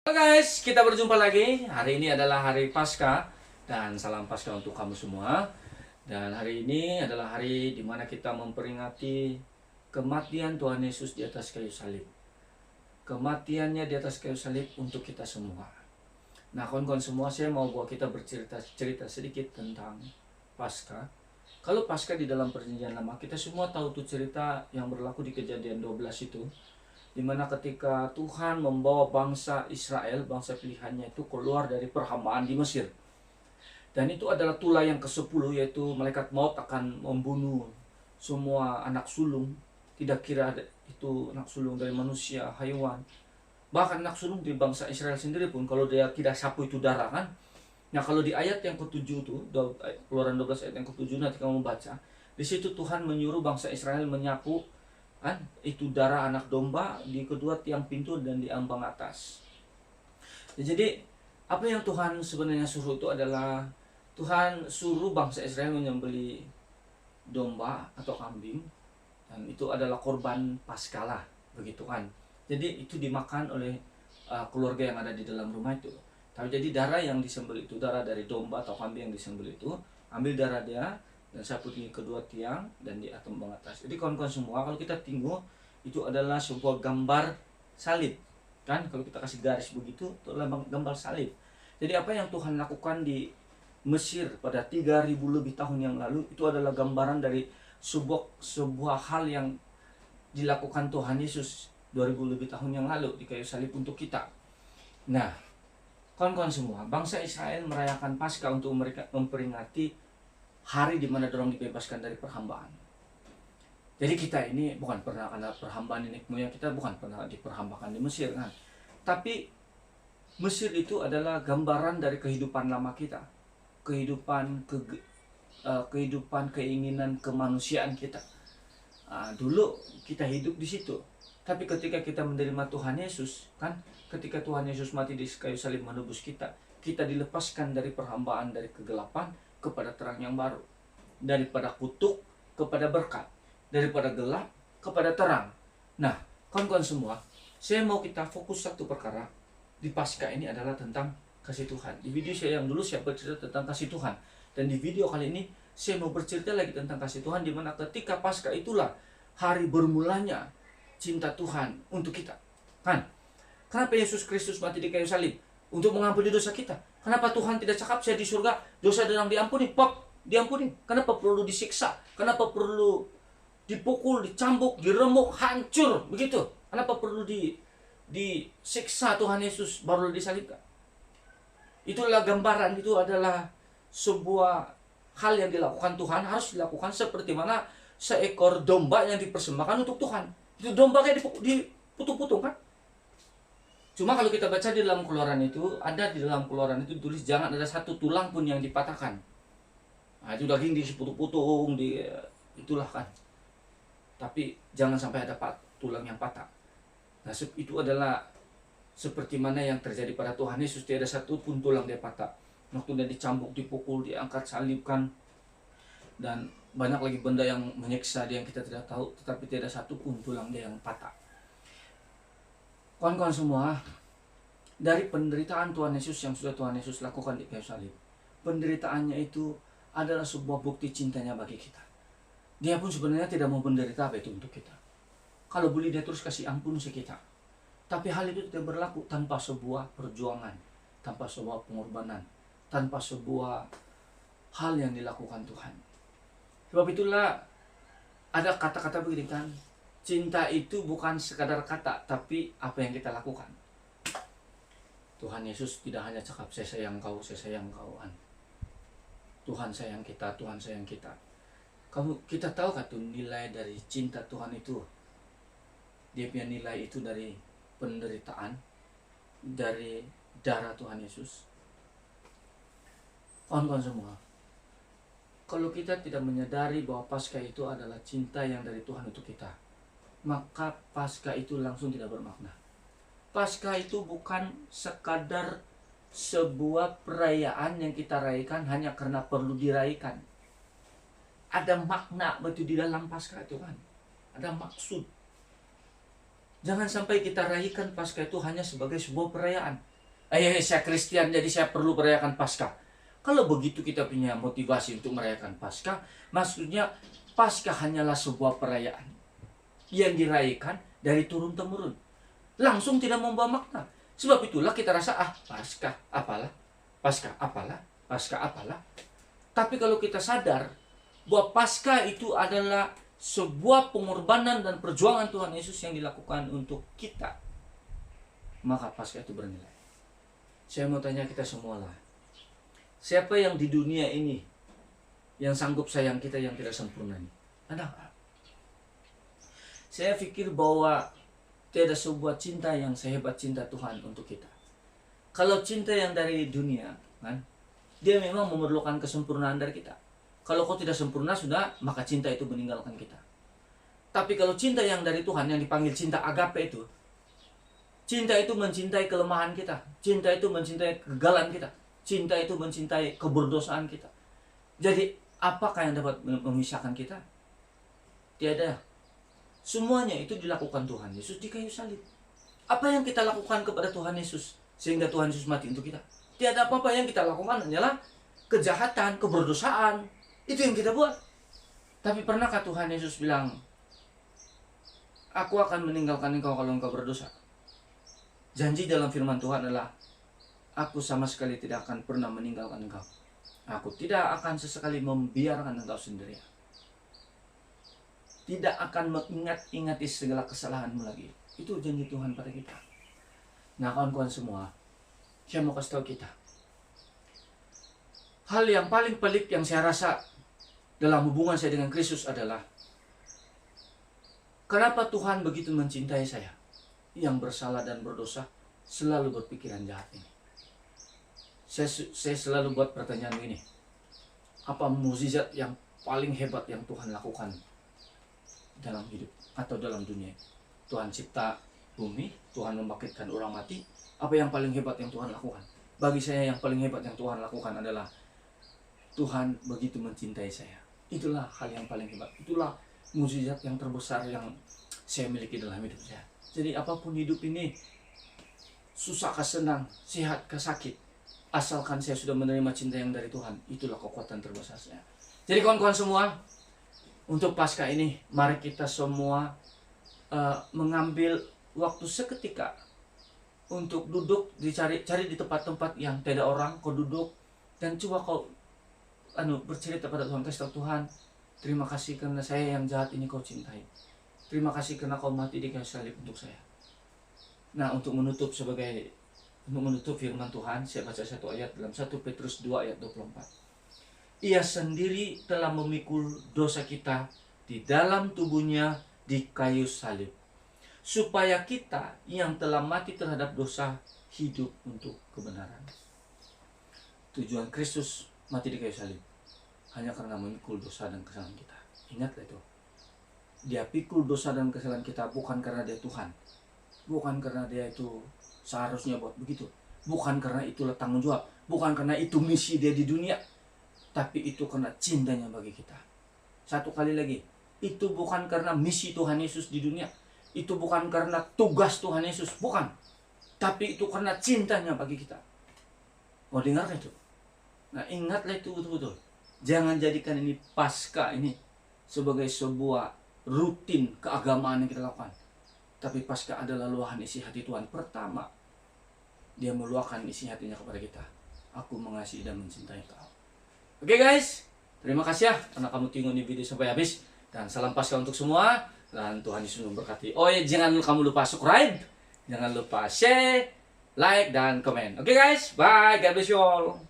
Halo guys, kita berjumpa lagi. Hari ini adalah hari Paskah dan salam Paskah untuk kamu semua. Dan hari ini adalah hari di mana kita memperingati kematian Tuhan Yesus di atas kayu salib. Kematiannya di atas kayu salib untuk kita semua. Nah, kawan-kawan semua, saya mau buat kita bercerita sedikit tentang Paskah. Kalau Paskah di dalam Perjanjian Lama, kita semua tahu tuh cerita yang berlaku di Kejadian 12 itu, di mana ketika Tuhan membawa bangsa Israel, bangsa pilihannya itu keluar dari perhambaan di Mesir. Dan itu adalah tulah yang ke-10, yaitu malaikat maut akan membunuh semua anak sulung. Tidak kira itu anak sulung dari manusia, hewan. Bahkan anak sulung di bangsa Israel sendiri pun, kalau dia tidak sapu itu darah kan. Nah, kalau di ayat yang ke-7 itu, Keluaran 12 ayat yang ke-7, nanti kamu baca. Di situ Tuhan menyuruh bangsa Israel menyapu kan itu darah anak domba di kedua tiang pintu dan di ambang atas. Jadi apa yang Tuhan sebenarnya suruh itu adalah Tuhan suruh bangsa Israel menyembelih domba atau kambing, dan itu adalah korban Paskah, begitu kan. Jadi itu dimakan oleh keluarga yang ada di dalam rumah itu. Tapi jadi darah yang disembelih itu, darah dari domba atau kambing yang disembelih itu, ambil darah dia dan sapu di kedua tiang dan di ambang atas. Jadi kawan-kawan semua, kalau kita tengok itu adalah sebuah gambar salib. Kan kalau kita kasih garis begitu, itu adalah gambar salib. Jadi apa yang Tuhan lakukan di Mesir pada 3000 lebih tahun yang lalu, itu adalah gambaran dari sebuah hal yang dilakukan Tuhan Yesus 2000 lebih tahun yang lalu di kayu salib untuk kita. Nah, kawan-kawan semua, bangsa Israel merayakan Paskah untuk mereka memperingati hari di mana dorong dibebaskan dari perhambaan. Jadi kita ini bukan pernah kena perhambaan, ini moyang kita bukan pernah diperhambakan di Mesir kan. Tapi Mesir itu adalah gambaran dari kehidupan lama kita. Kehidupan keinginan kemanusiaan kita. Dulu kita hidup di situ. Tapi ketika kita menerima Tuhan Yesus, kan, ketika Tuhan Yesus mati di kayu salib menebus kita, kita dilepaskan dari perhambaan, dari kegelapan kepada terang yang baru, daripada kutuk kepada berkat, daripada gelap kepada terang. Nah, kawan-kawan semua, saya mau kita fokus satu perkara di Paskah ini adalah tentang kasih Tuhan. Di video saya yang dulu saya bercerita tentang kasih Tuhan, dan di video kali ini saya mau bercerita lagi tentang kasih Tuhan, di mana ketika Paskah itulah hari bermulanya cinta Tuhan untuk kita. Kan? Kenapa Yesus Kristus mati di kayu salib? Untuk mengampuni dosa kita. Kenapa Tuhan tidak cakap saya di surga dosa sedang diampuni? Diampuni. Kenapa perlu disiksa? Kenapa perlu dipukul, dicambuk, diremuk, hancur begitu? Kenapa perlu disiksa Tuhan Yesus baru disalibkan? Itulah gambaran, itu adalah sebuah hal yang dilakukan Tuhan, harus dilakukan seperti mana seekor domba yang dipersembahkan untuk Tuhan. Itu domba kayak diputung-putung kan? Cuma kalau kita baca di dalam Keluaran itu, ada di dalam Keluaran itu tulis jangan ada satu tulang pun yang dipatahkan. Nah, itu daging diputung-putung, itulah kan. Tapi jangan sampai ada tulang yang patah. Nah, itu adalah seperti mana yang terjadi pada Tuhan Yesus, tidak ada satu pun tulang dia patah. Waktu dia dicambuk, dipukul, diangkat, salibkan, dan banyak lagi benda yang menyiksa dia yang kita tidak tahu, tetapi tidak ada satu pun tulang dia yang patah. Kawan-kawan semua, dari penderitaan Tuhan Yesus yang sudah Tuhan Yesus lakukan di kayu salib, penderitaannya itu adalah sebuah bukti cintanya bagi kita. Dia pun sebenarnya tidak mau menderita apa itu untuk kita. Kalau boleh dia terus kasih ampun kita. Tapi hal itu tidak berlaku tanpa sebuah perjuangan, tanpa sebuah pengorbanan, tanpa sebuah hal yang dilakukan Tuhan. Sebab itulah ada kata-kata begini kan, cinta itu bukan sekadar kata, tapi apa yang kita lakukan. Tuhan Yesus tidak hanya cakap saya sayang kau, saya sayang kau. Tuhan sayang kita, Tuhan sayang kita. Kita tahu kan tuh nilai dari cinta Tuhan itu. Dia punya nilai itu dari penderitaan, dari darah Tuhan Yesus. Kawan-kawan semua, kalau kita tidak menyadari bahwa Paskah itu adalah cinta yang dari Tuhan untuk kita, maka Paskah itu langsung tidak bermakna. Paskah itu bukan sekadar sebuah perayaan yang kita rayakan hanya karena perlu dirayakan. Ada makna betul di dalam Paskah itu kan. Ada maksud. Jangan sampai kita rayakan Paskah itu hanya sebagai sebuah perayaan. Saya Kristen jadi saya perlu merayakan Paskah. Kalau begitu kita punya motivasi untuk merayakan Paskah, maksudnya Paskah hanyalah sebuah perayaan yang dirayakan dari turun-temurun. Langsung tidak membawa makna. Sebab itulah kita rasa, Paskah apalah, Paskah apalah, Paskah apalah. Tapi kalau kita sadar bahwa Paskah itu adalah sebuah pengorbanan dan perjuangan Tuhan Yesus yang dilakukan untuk kita, maka Paskah itu bernilai. Saya mau tanya kita semua lah, siapa yang di dunia ini yang sanggup sayang kita yang tidak sempurna ini? Ada nggak? Saya pikir bahwa tidak ada sebuah cinta yang sehebat cinta Tuhan untuk kita. Kalau cinta yang dari dunia, kan, dia memang memerlukan kesempurnaan dari kita. Kalau kau tidak sempurna sudah, maka cinta itu meninggalkan kita. Tapi kalau cinta yang dari Tuhan, yang dipanggil cinta agape itu, cinta itu mencintai kelemahan kita, cinta itu mencintai kegagalan kita, cinta itu mencintai keberdosaan kita. Jadi apakah yang dapat memisahkan kita? Tiada. Semuanya itu dilakukan Tuhan Yesus di kayu salib. Apa yang kita lakukan kepada Tuhan Yesus sehingga Tuhan Yesus mati untuk kita? Tiada apa-apa yang kita lakukan, hanyalah kejahatan, keberdosaan. Itu yang kita buat. Tapi pernahkah Tuhan Yesus bilang, aku akan meninggalkan engkau kalau engkau berdosa? Janji dalam firman Tuhan adalah, aku sama sekali tidak akan pernah meninggalkan engkau. Aku tidak akan sesekali membiarkan engkau sendirian. Tidak akan mengingat-ingati segala kesalahanmu lagi. Itu janji Tuhan pada kita. Nah, kawan-kawan semua, saya mau kasih tahu kita, hal yang paling pelik yang saya rasa dalam hubungan saya dengan Kristus adalah, kenapa Tuhan begitu mencintai saya yang bersalah dan berdosa, selalu berpikiran jahat ini. Saya selalu buat pertanyaan begini, apa mukjizat yang paling hebat yang Tuhan lakukan dalam hidup atau dalam dunia? Tuhan cipta bumi, Tuhan membangkitkan orang mati. Apa yang paling hebat yang Tuhan lakukan? Bagi saya yang paling hebat yang Tuhan lakukan adalah Tuhan begitu mencintai saya. Itulah hal yang paling hebat. Itulah mukjizat yang terbesar yang saya miliki dalam hidup saya. Jadi apapun hidup ini, susah kah senang, sehat kah sakit, asalkan saya sudah menerima cinta yang dari Tuhan, itulah kekuatan terbesar saya. Jadi kawan-kawan semua, untuk Paskah ini, mari kita semua mengambil waktu seketika untuk duduk, cari di tempat-tempat yang tidak orang, kau duduk dan coba kau bercerita pada Tuhan, kasih tahu Tuhan, terima kasih karena saya yang jahat ini kau cintai. Terima kasih karena kau mati di kayu salib untuk saya. Nah, untuk menutup firman Tuhan, saya baca satu ayat dalam 1 Petrus 2 ayat 24. Ia sendiri telah memikul dosa kita di dalam tubuhnya di kayu salib, supaya kita yang telah mati terhadap dosa hidup untuk kebenaran. Tujuan Kristus mati di kayu salib hanya karena memikul dosa dan kesalahan kita. Ingatlah itu. Dia pikul dosa dan kesalahan kita bukan karena dia Tuhan, bukan karena dia itu seharusnya buat begitu, bukan karena itulah tanggung jawab, bukan karena itu misi dia di dunia, tapi itu karena cintanya bagi kita. Satu kali lagi, itu bukan karena misi Tuhan Yesus di dunia, itu bukan karena tugas Tuhan Yesus, bukan, tapi itu karena cintanya bagi kita. Mau dengar itu? Nah, ingatlah itu betul-betul. Jangan jadikan ini Paskah ini sebagai sebuah rutin keagamaan yang kita lakukan, tapi Paskah adalah luahan isi hati Tuhan. Pertama, dia meluahkan isi hatinya kepada kita. Aku mengasihi dan mencintai kau. Oke guys, terima kasih ya karena kamu tengok ini video sampai habis. Dan salam Paskah untuk semua. Dan Tuhan Yesus memberkati. Oh ya, jangan kamu lupa subscribe, jangan lupa share, like, dan komen. Oke guys, bye. God bless you all.